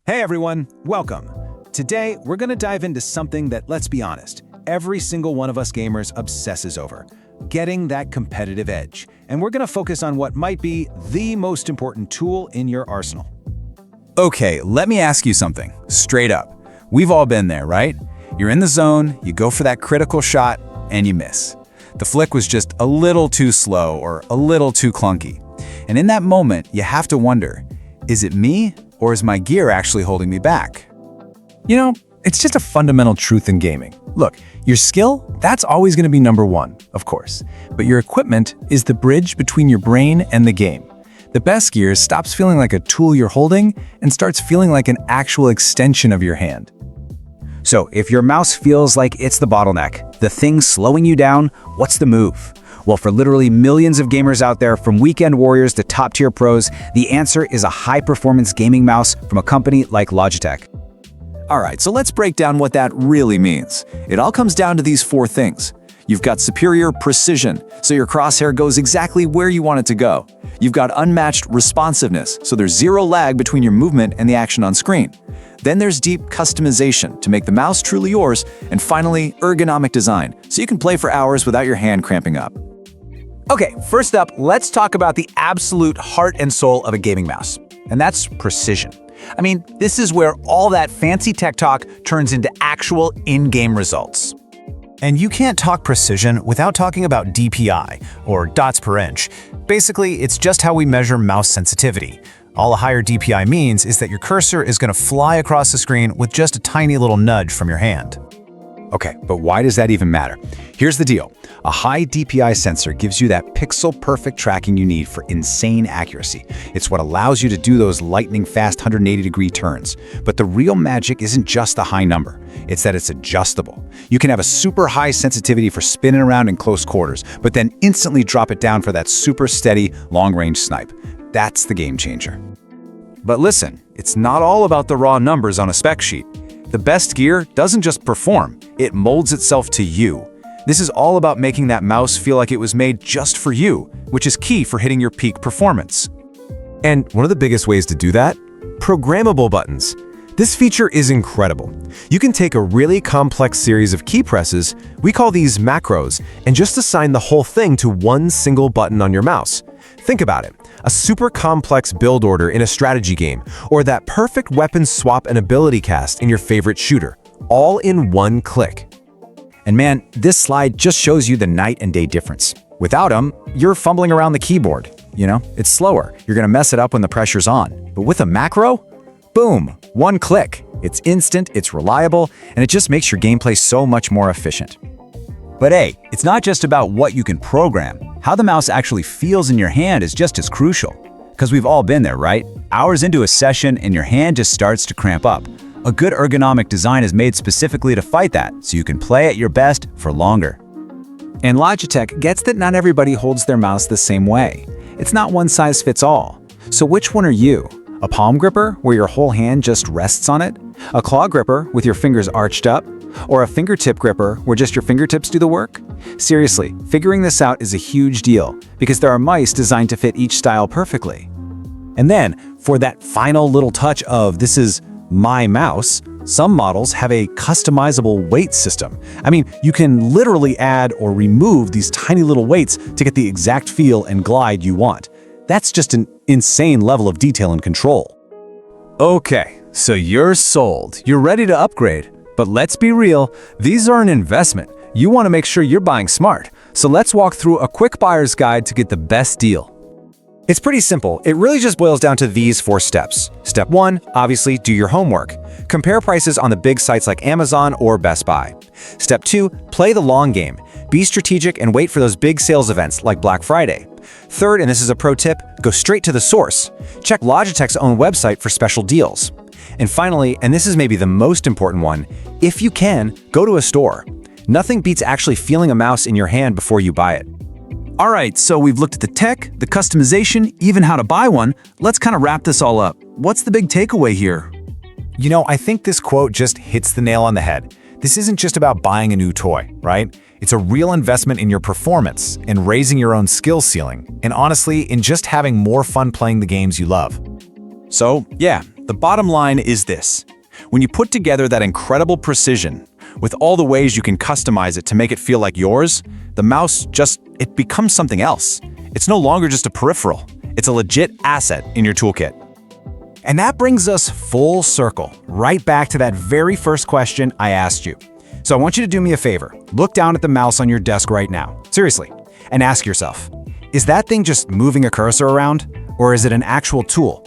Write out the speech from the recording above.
Hey everyone, welcome. Today, we're going to dive into something that, let's be honest, every single one of us gamers obsesses over: getting that competitive edge. And we're going to focus on what might be the most important tool in your arsenal. Okay, let me ask you something, straight up. We've all been there, right? You're in the zone, you go for that critical shot, and you miss. The flick was just a little too slow or a little too clunky. And in that moment, you have to wonder, is it me or is my gear actually holding me back? You know, it's just a fundamental truth in gaming. Look, your skill, that's always going to be number one, of course. But your equipment is the bridge between your brain and the game. The best gear stops feeling like a tool you're holding and starts feeling like an actual extension of your hand. So if your mouse feels like it's the bottleneck, the thing slowing you down, what's the move? Well, for literally millions of gamers out there, from weekend warriors to top-tier pros, the answer is a high-performance gaming mouse from a company like Logitech. All right, so let's break down what that really means. It all comes down to these four things. You've got superior precision, so your crosshair goes exactly where you want it to go. You've got unmatched responsiveness, so there's zero lag between your movement and the action on screen. Then there's deep customization to make the mouse truly yours. And finally, ergonomic design, so you can play for hours without your hand cramping up. Okay, first up, let's talk about the absolute heart and soul of a gaming mouse, and that's precision. I mean, this is where all that fancy tech talk turns into actual in-game results. And you can't talk precision without talking about DPI, or dots per inch. Basically, it's just how we measure mouse sensitivity. All a higher DPI means is that your cursor is going to fly across the screen with just a tiny little nudge from your hand. Okay, but why does that even matter? Here's the deal. A high DPI sensor gives you that pixel-perfect tracking you need for insane accuracy. It's what allows you to do those lightning-fast 180-degree turns. But the real magic isn't just the high number. It's that it's adjustable. You can have a super high sensitivity for spinning around in close quarters, but then instantly drop it down for that super steady, long-range snipe. That's the game changer. But listen, it's not all about the raw numbers on a spec sheet. The best gear doesn't just perform, it molds itself to you. This is all about making that mouse feel like it was made just for you, which is key for hitting your peak performance. And one of the biggest ways to do that? Programmable buttons. This feature is incredible. You can take a really complex series of key presses, we call these macros, and just assign the whole thing to one single button on your mouse. Think about it, a super complex build order in a strategy game, or that perfect weapon swap and ability cast in your favorite shooter, all in one click. And man, this slide just shows you the night and day difference. Without them, you're fumbling around the keyboard. You know, it's slower. You're gonna mess it up when the pressure's on. But with a macro, boom, one click. It's instant, it's reliable, and it just makes your gameplay so much more efficient. But hey, it's not just about what you can program. How the mouse actually feels in your hand is just as crucial. Because we've all been there, right? Hours into a session and your hand just starts to cramp up. A good ergonomic design is made specifically to fight that, so you can play at your best for longer. And Logitech gets that not everybody holds their mouse the same way. It's not one size fits all. So which one are you? A palm gripper where your whole hand just rests on it? A claw gripper with your fingers arched up? Or a fingertip gripper where just your fingertips do the work? Seriously, figuring this out is a huge deal because there are mice designed to fit each style perfectly. And then, for that final little touch of this is my mouse, some models have a customizable weight system. I mean, you can literally add or remove these tiny little weights to get the exact feel and glide you want. That's just an insane level of detail and control. Okay, so you're sold. You're ready to upgrade. But let's be real, these are an investment. You want to make sure you're buying smart. So let's walk through a quick buyer's guide to get the best deal. It's pretty simple. It really just boils down to these 4 steps. Step 1, obviously, do your homework. Compare prices on the big sites like Amazon or Best Buy. Step 2, play the long game. Be strategic and wait for those big sales events like Black Friday. Third, and this is a pro tip, go straight to the source. Check Logitech's own website for special deals. And finally, and this is maybe the most important one, if you can, go to a store. Nothing beats actually feeling a mouse in your hand before you buy it. All right, so we've looked at the tech, the customization, even how to buy one. Let's kind of wrap this all up. What's the big takeaway here? You know, I think this quote just hits the nail on the head. This isn't just about buying a new toy, right? It's a real investment in your performance, in raising your own skill ceiling, and honestly, in just having more fun playing the games you love. So, yeah, The bottom line is this. When you put together that incredible precision, with all the ways you can customize it to make it feel like yours, the mouse it becomes something else. It's no longer just a peripheral. It's a legit asset in your toolkit. And that brings us full circle, right back to that very first question I asked you. So I want you to do me a favor. Look down at the mouse on your desk right now, seriously, and ask yourself, is that thing just moving a cursor around, or is it an actual tool?